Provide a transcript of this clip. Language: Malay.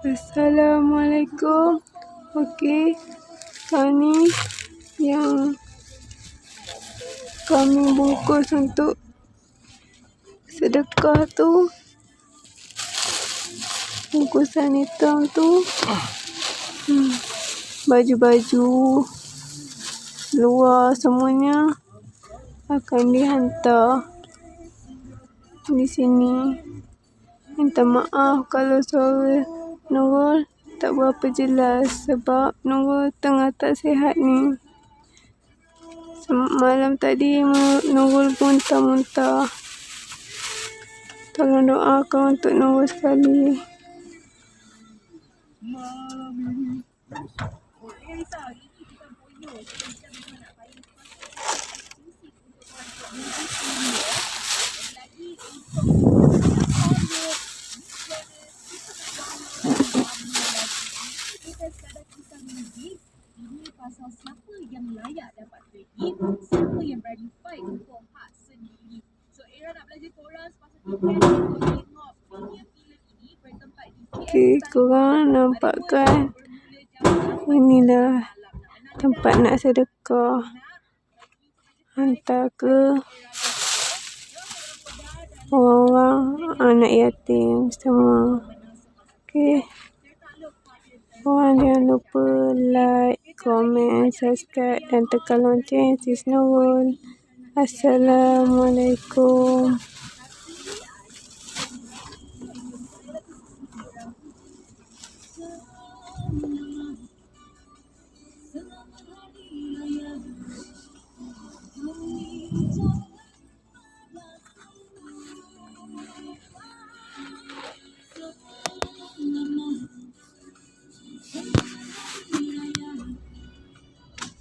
Assalamualaikum. Okey, kami yang kami bungkus untuk sedekah tu, bungkusan hitam tu, baju-baju luar semuanya akan dihantar di sini. Minta maaf kalau suara Nurul tak berapa jelas sebab Nurul tengah tak sihat ni. Malam tadi Nurul muntah-muntah. Tolong doakan untuk Nurul sekali. Pasal siapa yang layak dapat kredit, siapa yang berani fight untuk hak sendiri. So, Era nak belajar korang sepasal tiket untuk tengok filem ini bertempat di Okey, korang nampak kan? Inilah tempat nak sedekah. Hantar ke orang-orang anak yatim semua. Okey. Korang jangan lupa like, komen, subscribe dan tekan lonceng. Sis Nurul. Assalamualaikum.